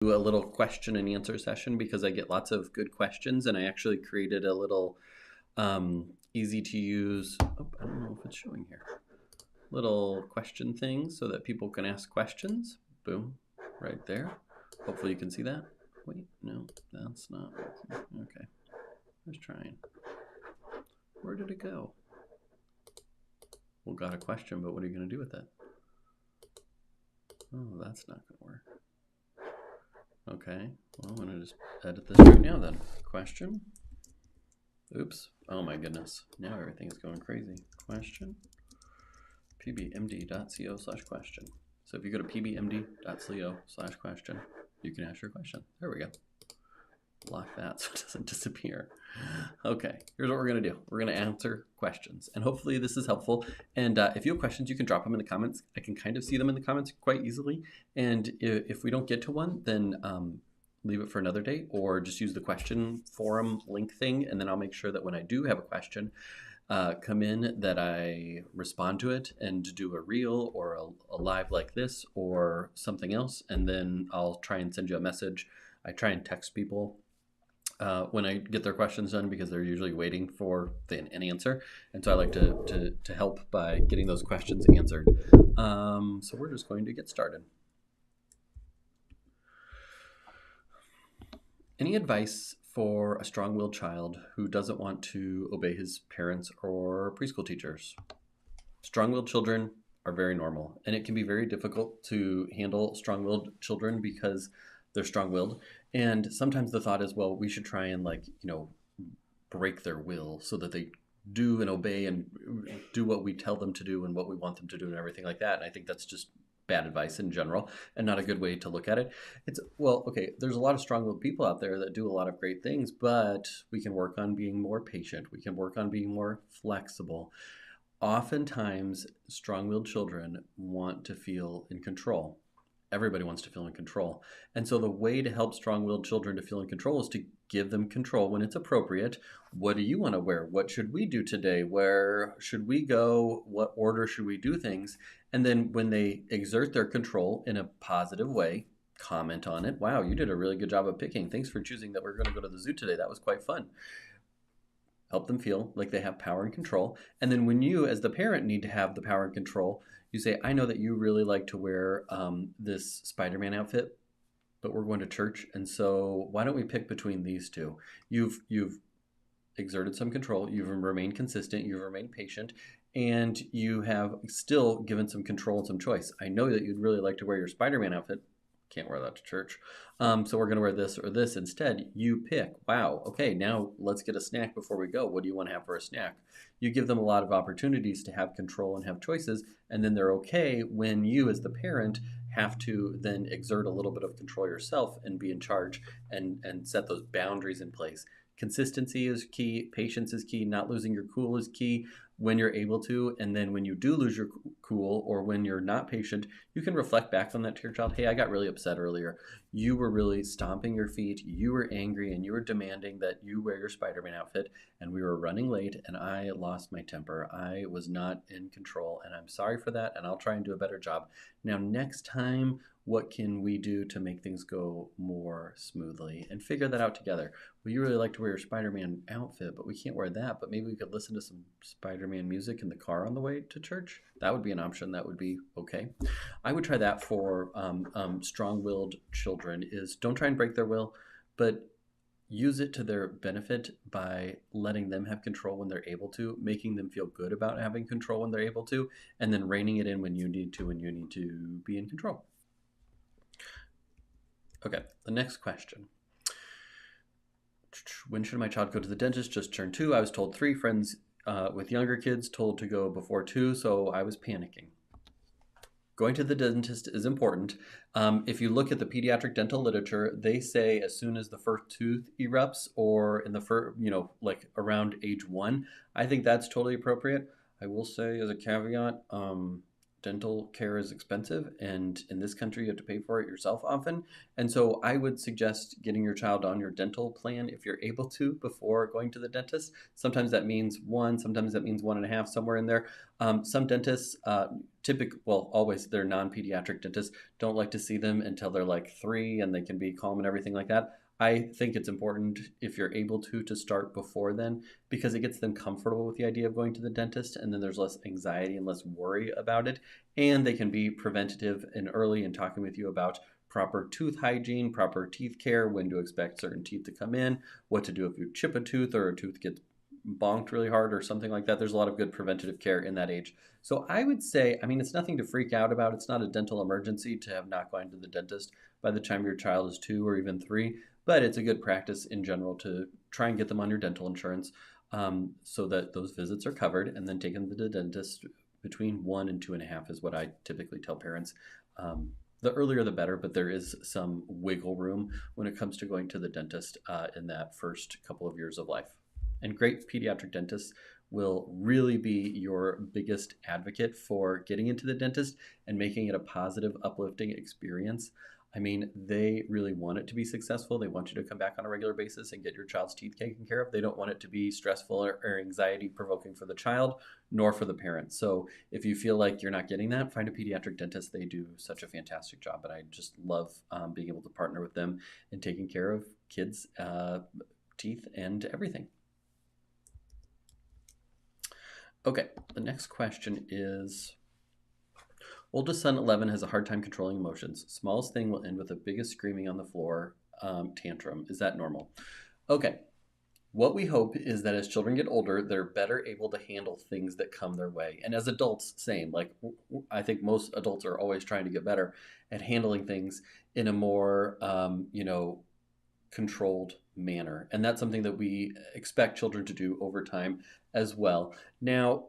Do a little question and answer session because I get lots of good questions, and I actually created a little easy to use. Oh, I don't know if it's showing here. Little question thing so that people can ask questions. Boom, right there. Hopefully you can see that. Wait, no, that's not working. Okay, I was trying. Where did it go? Well, got a question, but what are you going to do with it? Oh, that's not going to work. Okay, well, I'm going to just edit this right now then. Question. Oops. Oh my goodness. Now everything is going crazy. Question. pbmd.co/question. So if you go to pbmd.co/question, you can ask your question. There we go. Lock that so it doesn't disappear. Okay, here's what we're going to do. We're going to answer questions, and hopefully this is helpful. And if you have questions, you can drop them in the comments. I can kind of see them in the comments quite easily. And if we don't get to one, then leave it for another day, or just use the question forum link thing, and then I'll make sure that when I do have a question come in, that I respond to it and do a reel or a live like this or something else, and then I'll try and send you a message. I try and text people when I get their questions done because they're usually waiting for an answer, and so I like to help by getting those questions answered. So we're just going to get started. Any advice for a strong-willed child who doesn't want to obey his parents or preschool teachers? Strong-willed children are very normal, and it can be very difficult to handle strong-willed children because they're strong-willed. And sometimes the thought is, well, we should try and break their will so that they do and obey and do what we tell them to do and what we want them to do and everything like that. And I think that's just bad advice in general and not a good way to look at it. It's, well, okay, there's a lot of strong-willed people out there that do a lot of great things, but we can work on being more patient. We can work on being more flexible. Oftentimes, strong-willed children want to feel in control. Everybody wants to feel in control. And so the way to help strong-willed children to feel in control is to give them control when it's appropriate. What do you want to wear? What should we do today? Where should we go? What order should we do things? And then when they exert their control in a positive way, comment on it. Wow, you did a really good job of picking. Thanks for choosing that we're going to go to the zoo today. That was quite fun. Help them feel like they have power and control. And then when you, as the parent, need to have the power and control, you say, I know that you really like to wear this Spider-Man outfit, but we're going to church, and so why don't we pick between these two? You've exerted some control, you've remained consistent, you've remained patient, and you have still given some control and some choice. I know that you'd really like to wear your Spider-Man outfit. Can't wear that to church. So we're going to wear this or this instead. You pick. Wow. Okay, now let's get a snack before we go. What do you want to have for a snack? You give them a lot of opportunities to have control and have choices, and then they're okay when you, as the parent, have to then exert a little bit of control yourself and be in charge and set those boundaries in place. Consistency is key. Patience is key. Not losing your cool is key when you're able to. And then when you do lose your cool or when you're not patient, you can reflect back on that to your child. Hey, I got really upset earlier. You were really stomping your feet. You were angry and you were demanding that you wear your Spider-Man outfit, and we were running late and I lost my temper. I was not in control, and I'm sorry for that, and I'll try and do a better job. Now, next time, what can we do to make things go more smoothly, and figure that out together? Well, you really like to wear your Spider-Man outfit, but we can't wear that, but maybe we could listen to some Spider-Man music in the car on the way to church. That would be an option. That would be okay. I would try that for strong-willed children, is don't try and break their will, but use it to their benefit by letting them have control when they're able to, making them feel good about having control when they're able to, and then reining it in when you need to be in control. Okay, the next question. When should my child go to the dentist? Just turned 2. I was told 3. Friends with younger kids told to go before 2, so I was panicking. Going to the dentist is important. If you look at the pediatric dental literature, they say as soon as the first tooth erupts, or in the first, like around age 1. I think that's totally appropriate. I will say as a caveat, dental care is expensive, and in this country you have to pay for it yourself often. And so I would suggest getting your child on your dental plan if you're able to before going to the dentist. Sometimes that means 1, sometimes that means 1.5, somewhere in there. Some dentists always they're non-pediatric dentists don't like to see them until they're like 3 and they can be calm and everything like that. I think it's important if you're able to start before then because it gets them comfortable with the idea of going to the dentist and then there's less anxiety and less worry about it. And they can be preventative and early in talking with you about proper tooth hygiene, proper teeth care, when to expect certain teeth to come in, what to do if you chip a tooth or a tooth gets bonked really hard or something like that. There's a lot of good preventative care in that age. So I would say, I mean, it's nothing to freak out about. It's not a dental emergency to have not gone to the dentist by the time your child is 2 or even 3, but it's a good practice in general to try and get them on your dental insurance so that those visits are covered and then taking the dentist between 1 and 2.5 is what I typically tell parents. The earlier the better, but there is some wiggle room when it comes to going to the dentist in that first couple of years of life. And great pediatric dentists will really be your biggest advocate for getting into the dentist and making it a positive, uplifting experience. I mean, they really want it to be successful. They want you to come back on a regular basis and get your child's teeth taken care of. They don't want it to be stressful or anxiety provoking for the child, nor for the parent. So if you feel like you're not getting that, find a pediatric dentist. They do such a fantastic job. And I just love being able to partner with them in taking care of kids' teeth and everything. Okay, the next question is, oldest son 11 has a hard time controlling emotions. Smallest thing will end with the biggest screaming on the floor tantrum. Is that normal? Okay, what we hope is that as children get older, they're better able to handle things that come their way. And as adults, same. Like, I think most adults are always trying to get better at handling things in a more, controlled manner. And that's something that we expect children to do over time as well. Now,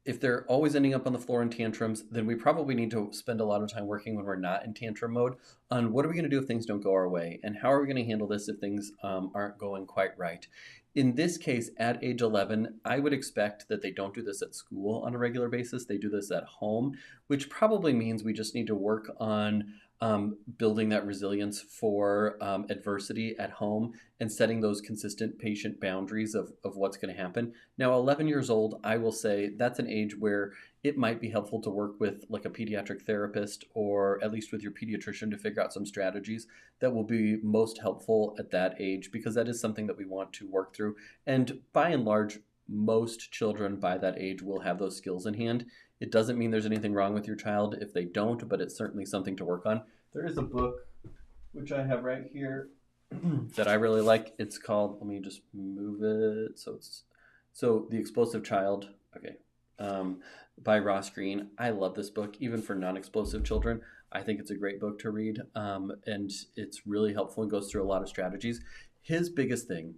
if they're always ending up on the floor in tantrums, then we probably need to spend a lot of time working when we're not in tantrum mode on what are we going to do if things don't go our way, and how are we going to handle this if things aren't going quite right. In this case, at age 11, I would expect that they don't do this at school on a regular basis. They do this at home, which probably means we just need to work on building that resilience for adversity at home and setting those consistent patient boundaries of what's going to happen. Now, 11 years old, I will say that's an age where it might be helpful to work with like a pediatric therapist or at least with your pediatrician to figure out some strategies that will be most helpful at that age, because that is something that we want to work through. And by and large, most children by that age will have those skills in hand. It doesn't mean there's anything wrong with your child if they don't, but it's certainly something to work on. There is a book, which I have right here, that I really like. It's called, let me just move it. So The Explosive Child, okay, by Ross Greene. I love this book, even for non-explosive children. I think it's a great book to read, and it's really helpful and goes through a lot of strategies. His biggest thing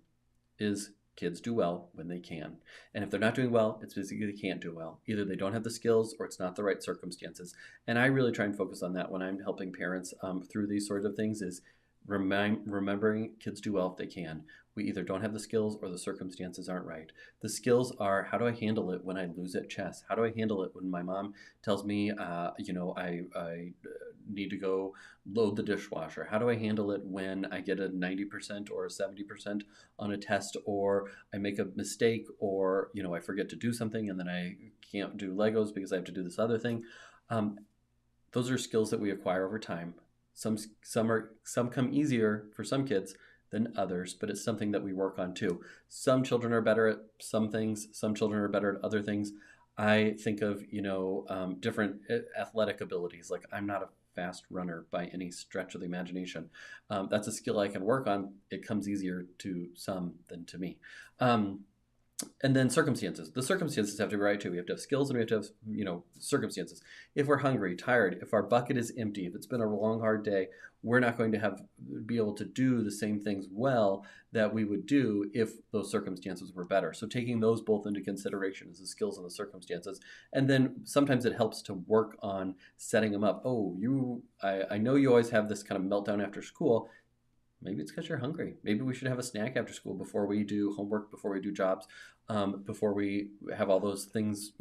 is kids do well when they can. And if they're not doing well, it's basically they can't do well. Either they don't have the skills or it's not the right circumstances. And I really try and focus on that when I'm helping parents through these sorts of things is remembering kids do well if they can. We either don't have the skills or the circumstances aren't right. The skills are, how do I handle it when I lose at chess? How do I handle it when my mom tells me, I need to go load the dishwasher? How do I handle it when I get a 90% or a 70% on a test, or I make a mistake, or, I forget to do something and then I can't do Legos because I have to do this other thing? Those are skills that we acquire over time. Some come easier for some kids than others, but it's something that we work on too. Some children are better at some things. Some children are better at other things. I think of, different athletic abilities. Like, I'm not a fast runner by any stretch of the imagination. That's a skill I can work on. It comes easier to some than to me. And then circumstances. The circumstances have to be right too. We have to have skills and we have to have, circumstances. If we're hungry, tired, if our bucket is empty, if it's been a long, hard day, we're not going to be able to do the same things well that we would do if those circumstances were better. So taking those both into consideration is the skills and the circumstances. And then sometimes it helps to work on setting them up. I know you always have this kind of meltdown after school. Maybe it's because you're hungry. Maybe we should have a snack after school before we do homework, before we do jobs, before we have all those things,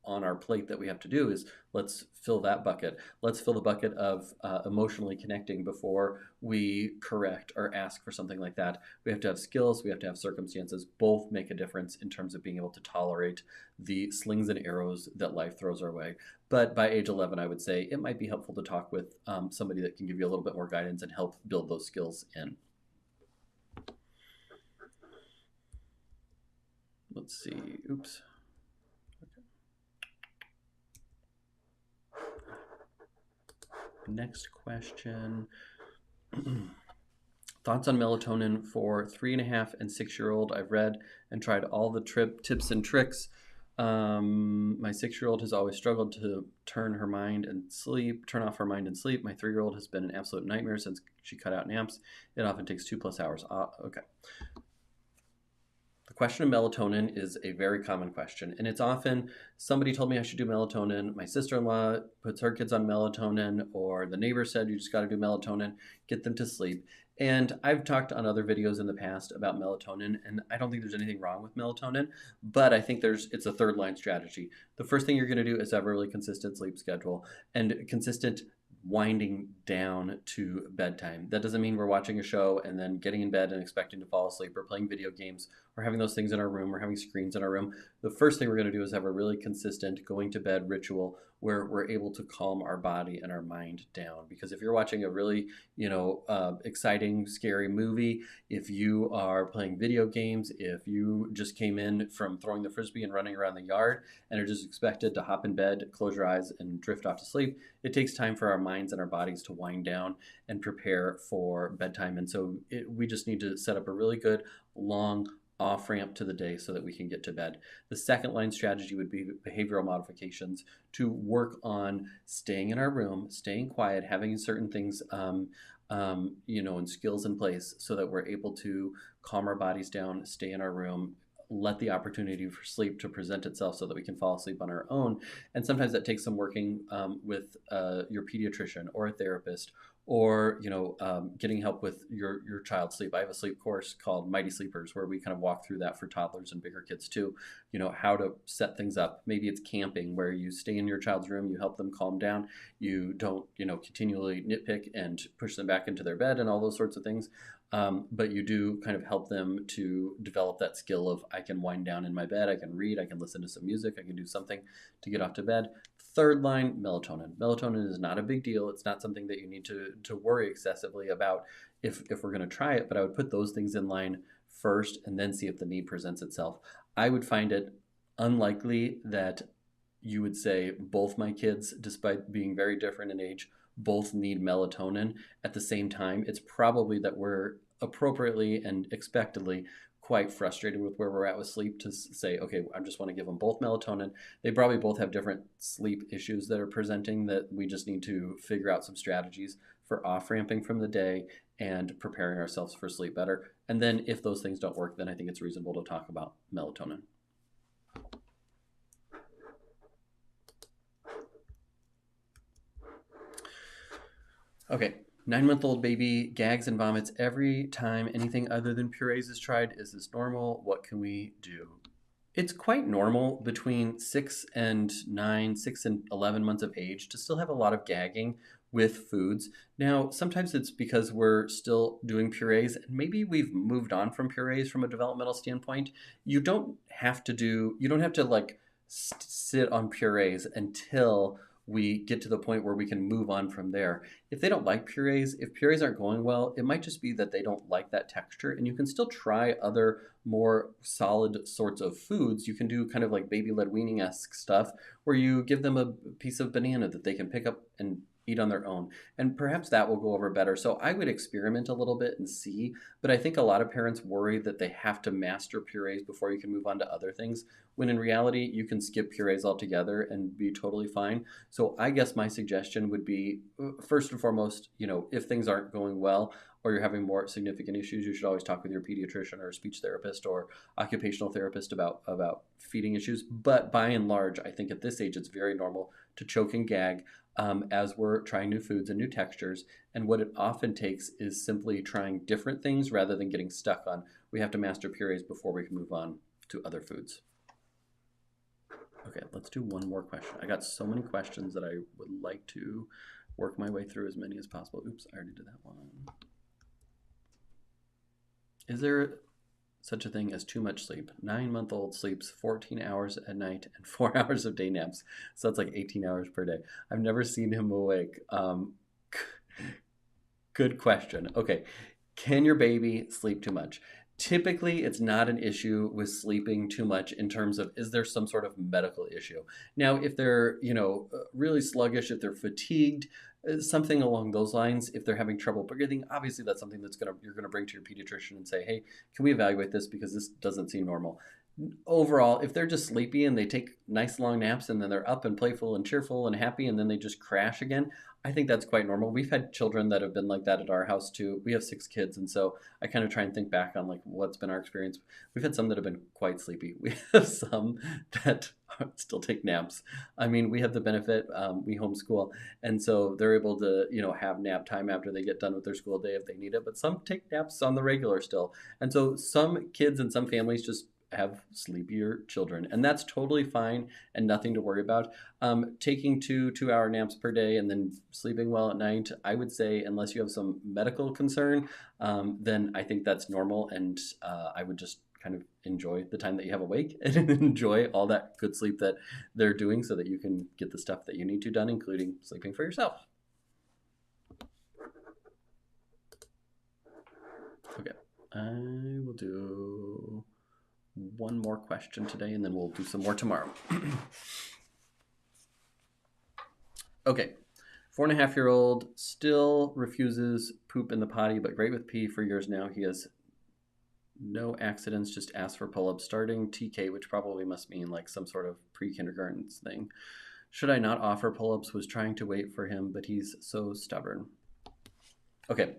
on our plate that we have to do is let's fill that bucket. Let's fill the bucket of emotionally connecting before we correct or ask for something like that. We have to have skills, we have to have circumstances. Both make a difference in terms of being able to tolerate the slings and arrows that life throws our way. But by age 11, I would say it might be helpful to talk with somebody that can give you a little bit more guidance and help build those skills in. Let's see. Oops. Next question. Thoughts on melatonin for 3.5 and 6-year-old. I've read and tried all the tips and tricks. My 6-year-old has always struggled to turn off her mind and sleep. My 3-year-old has been an absolute nightmare since she cut out naps. It often takes 2+ hours. Okay. The question of melatonin is a very common question, and it's often somebody told me I should do melatonin, my sister-in-law puts her kids on melatonin, or the neighbor said you just got to do melatonin, get them to sleep. And I've talked on other videos in the past about melatonin, and I don't think there's anything wrong with melatonin, but I think it's a third line strategy. The first thing you're going to do is have a really consistent sleep schedule and consistent winding down to bedtime. That doesn't mean we're watching a show and then getting in bed and expecting to fall asleep, or playing video games, or having those things in our room, or having screens in our room. The first thing we're going to do is have a really consistent going to bed ritual where we're able to calm our body and our mind down. Because if you're watching a really, exciting, scary movie, if you are playing video games, if you just came in from throwing the frisbee and running around the yard and are just expected to hop in bed, close your eyes, and drift off to sleep, it takes time for our minds and our bodies to wind down and prepare for bedtime. And so we just need to set up a really good, long off ramp to the day so that we can get to bed. The second line strategy would be behavioral modifications to work on staying in our room, staying quiet, having certain things, and skills in place so that we're able to calm our bodies down, stay in our room, let the opportunity for sleep to present itself so that we can fall asleep on our own. And sometimes that takes some working with your pediatrician or a therapist, or getting help with your child's sleep. I have a sleep course called Mighty Sleepers where we kind of walk through that for toddlers and bigger kids too. How to set things up. Maybe it's camping where you stay in your child's room, you help them calm down, you don't continually nitpick and push them back into their bed and all those sorts of things. But you do kind of help them to develop that skill of, I can wind down in my bed, I can read, I can listen to some music, I can do something to get off to bed. Third line, melatonin. Melatonin is not a big deal. It's not something that you need to worry excessively about if we're going to try it, but I would put those things in line first and then see if the need presents itself. I would find it unlikely that you would say both my kids, despite being very different in age, both need melatonin at the same time. It's probably that we're appropriately and expectedly quite frustrated with where we're at with sleep to say, okay, I just want to give them both melatonin. They probably both have different sleep issues that are presenting that we just need to figure out some strategies for off-ramping from the day and preparing ourselves for sleep better. And then if those things don't work, then I think it's reasonable to talk about melatonin. Okay, 9-month-old baby gags and vomits every time anything other than purees is tried. Is this normal? What can we do? It's quite normal between 6 and 11 months of age to still have a lot of gagging with foods. Now, sometimes it's because we're still doing purees, and maybe we've moved on from purees from a developmental standpoint. You don't have to like sit on purees until we get to the point where we can move on from there. If they don't like purees, if purees aren't going well, it might just be that they don't like that texture, and you can still try other more solid sorts of foods. You can do kind of like baby-led weaning-esque stuff where you give them a piece of banana that they can pick up and eat on their own, and perhaps that will go over better. So I would experiment a little bit and see, but I think a lot of parents worry that they have to master purees before you can move on to other things, when in reality you can skip purees altogether and be totally fine. So I guess my suggestion would be, first and foremost, if things aren't going well or you're having more significant issues, you should always talk with your pediatrician or a speech therapist or occupational therapist about feeding issues. But by and large, I think at this age it's very normal to choke and gag as we're trying new foods and new textures. And what it often takes is simply trying different things rather than getting stuck on, we have to master purees before we can move on to other foods. Okay, let's do one more question. I got so many questions that I would like to work my way through as many as possible. Oops, I already did that one. Is there such a thing as too much sleep? 9-month-old sleeps 14 hours at night and 4 hours of day naps. So that's like 18 hours per day. I've never seen him awake. Good question. Okay. Can your baby sleep too much? Typically, it's not an issue with sleeping too much in terms of is there some sort of medical issue. Now, if they're, really sluggish, if they're fatigued, something along those lines, if they're having trouble breathing, obviously that's something you're gonna bring to your pediatrician and say, hey, can we evaluate this because this doesn't seem normal. Overall, if they're just sleepy and they take nice long naps and then they're up and playful and cheerful and happy and then they just crash again, I think that's quite normal. We've had children that have been like that at our house too. We have 6 kids, and so I kind of try and think back on like what's been our experience. We've had some that have been quite sleepy. We have some that still take naps. I mean, we have the benefit, we homeschool, and so they're able to have nap time after they get done with their school day if they need it. But some take naps on the regular still, and so some kids and some families just have sleepier children, and that's totally fine and nothing to worry about. Taking 2 2-hour naps per day and then sleeping well at night, I would say, unless you have some medical concern, then I think that's normal, and I would just kind of enjoy the time that you have awake and enjoy all that good sleep that they're doing so that you can get the stuff that you need to done, including sleeping for yourself. Okay, I will do one more question today and then we'll do some more tomorrow. Okay, 4.5-year-old still refuses poop in the potty, but great with pee for years now. He has no accidents, just asks for pull-ups, starting TK, which probably must mean like some sort of pre-kindergarten thing. Should I not offer pull-ups? Was trying to wait for him, but he's so stubborn. Okay,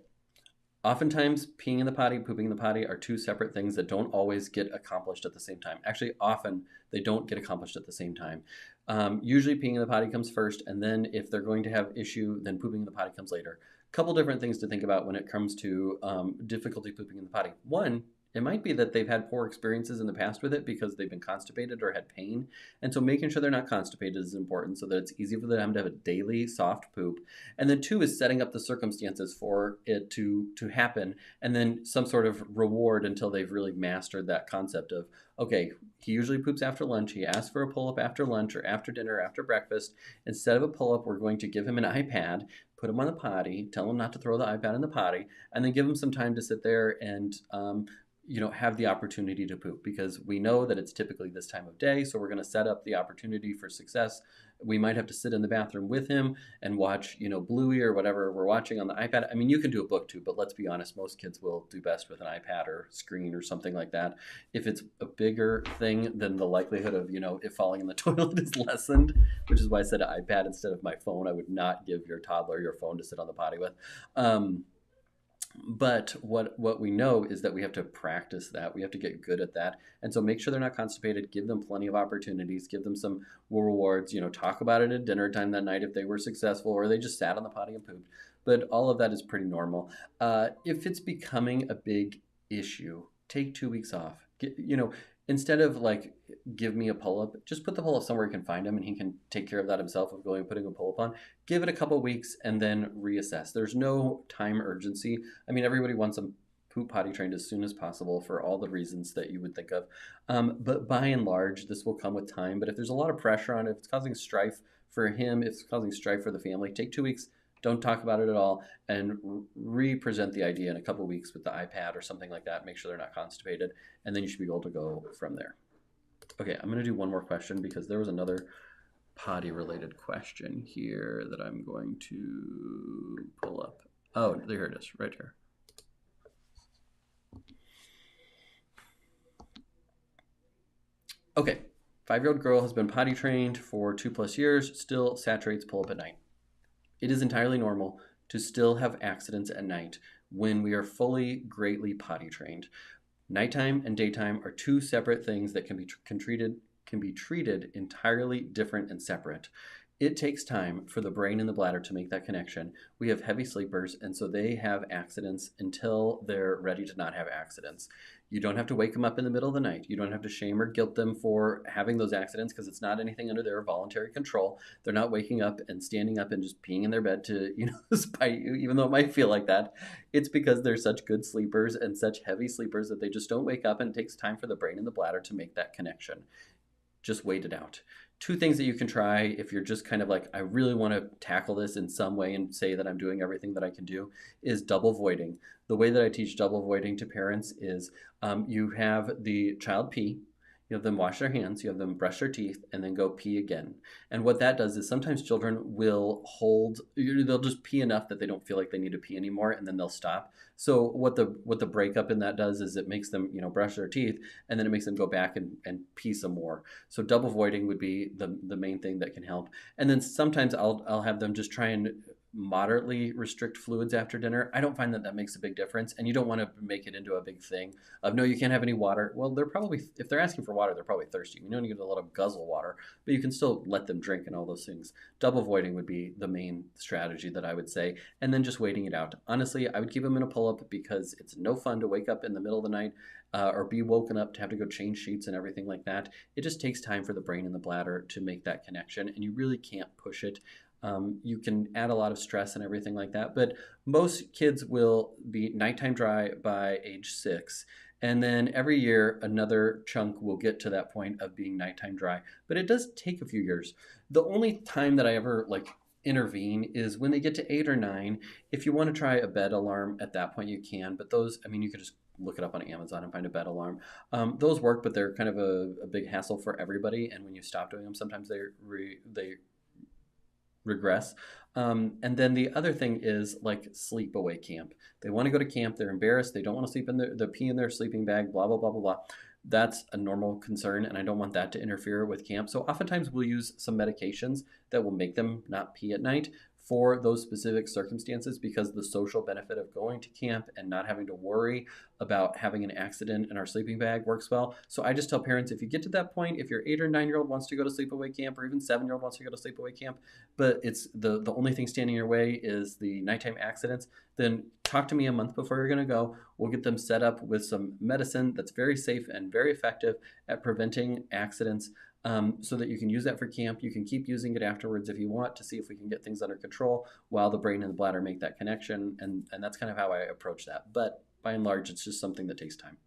oftentimes, peeing in the potty, pooping in the potty are two separate things that don't always get accomplished at the same time. Actually, often they don't get accomplished at the same time. Usually, peeing in the potty comes first, and then if they're going to have issue, then pooping in the potty comes later. Couple different things to think about when it comes to difficulty pooping in the potty. One, it might be that they've had poor experiences in the past with it because they've been constipated or had pain. And so making sure they're not constipated is important so that it's easy for them to have a daily soft poop. And then two is setting up the circumstances for it to happen, and then some sort of reward until they've really mastered that concept of, okay, he usually poops after lunch. He asks for a pull-up after lunch or after dinner, after breakfast. Instead of a pull-up, we're going to give him an iPad, put him on the potty, tell him not to throw the iPad in the potty, and then give him some time to sit there and have the opportunity to poop, because we know that it's typically this time of day. So we're going to set up the opportunity for success. We might have to sit in the bathroom with him and watch, Bluey or whatever we're watching on the iPad. I mean, you can do a book too, but let's be honest, most kids will do best with an iPad or screen or something like that. If it's a bigger thing, then the likelihood of, it falling in the toilet is lessened, which is why I said iPad instead of my phone. I would not give your toddler your phone to sit on the potty with. But what we know is that we have to practice that. We have to get good at that. And so make sure they're not constipated. Give them plenty of opportunities. Give them some rewards. Talk about it at dinner time that night if they were successful or they just sat on the potty and pooped. But all of that is pretty normal. If it's becoming a big issue, take 2 weeks off. Instead of like, give me a pull-up, just put the pull-up somewhere you can find him and he can take care of that himself of going and putting a pull-up on. Give it a couple weeks and then reassess. There's no time urgency. I mean, everybody wants them poop potty trained as soon as possible for all the reasons that you would think of. But by and large, this will come with time. But if there's a lot of pressure on it, if it's causing strife for him, if it's causing strife for the family, take 2 weeks. Don't talk about it at all, and re-present the idea in a couple weeks with the iPad or something like that. Make sure they're not constipated, and then you should be able to go from there. Okay, I'm going to do one more question because there was another potty-related question here that I'm going to pull up. Oh, there it is, right here. Okay, 5-year-old girl has been potty trained for 2+ years, still saturates pull-up at night. It is entirely normal to still have accidents at night when we are fully, greatly potty trained. Nighttime and daytime are two separate things that can be treated entirely different and separate. It takes time for the brain and the bladder to make that connection. We have heavy sleepers, and so they have accidents until they're ready to not have accidents. You don't have to wake them up in the middle of the night. You don't have to shame or guilt them for having those accidents because it's not anything under their voluntary control. They're not waking up and standing up and just peeing in their bed to, spite you, even though it might feel like that. It's because they're such good sleepers and such heavy sleepers that they just don't wake up, and it takes time for the brain and the bladder to make that connection. Just wait it out. Two things that you can try if you're just kind of like, I really want to tackle this in some way and say that I'm doing everything that I can do, is double voiding. The way that I teach double voiding to parents is you have the child pee, you have them wash their hands, you have them brush their teeth, and then go pee again. And what that does is sometimes children will they'll just pee enough that they don't feel like they need to pee anymore, and then they'll stop. So what the breakup in that does is it makes them, brush their teeth, and then it makes them go back and pee some more. So double voiding would be the main thing that can help. And then sometimes I'll have them just try and moderately restrict fluids after dinner. I don't find that makes a big difference, and you don't want to make it into a big thing of, no, you can't have any water. Well, they're probably, if they're asking for water, they're probably thirsty. You don't need to let them guzzle water, but you can still let them drink and all those things. Double voiding would be the main strategy that I would say, and then just waiting it out. Honestly, I would keep them in a pull-up because it's no fun to wake up in the middle of the night or be woken up to have to go change sheets and everything like that. It just takes time for the brain and the bladder to make that connection, and you really can't push it. You can add a lot of stress and everything like that, but most kids will be nighttime dry by age 6. And then every year, another chunk will get to that point of being nighttime dry. But it does take a few years. The only time that I ever intervene is when they get to 8 or 9. If you want to try a bed alarm at that point, you can. But those, you could just look it up on Amazon and find a bed alarm. Those work, but they're kind of a big hassle for everybody. And when you stop doing them, sometimes they regress. And then the other thing is sleepaway camp. They want to go to camp, they're embarrassed, they don't want to sleep in the pee in their sleeping bag, blah, blah, blah, blah, blah. That's a normal concern, and I don't want that to interfere with camp. So oftentimes we'll use some medications that will make them not pee at night for those specific circumstances, because the social benefit of going to camp and not having to worry about having an accident in our sleeping bag works well. So I just tell parents, if you get to that point, if your 8 or 9-year-old wants to go to sleepaway camp, or even 7-year-old wants to go to sleepaway camp, but it's the only thing standing in your way is the nighttime accidents, then talk to me a month before you're going to go. We'll get them set up with some medicine that's very safe and very effective at preventing accidents, so that you can use that for camp. You can keep using it afterwards if you want, to see if we can get things under control while the brain and the bladder make that connection. And that's kind of how I approach that. But by and large, it's just something that takes time.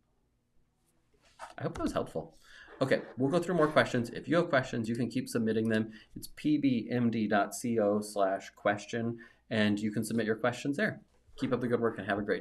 I hope that was helpful. Okay, we'll go through more questions. If you have questions, you can keep submitting them. It's pbmd.co/question, and you can submit your questions there. Keep up the good work and have a great day.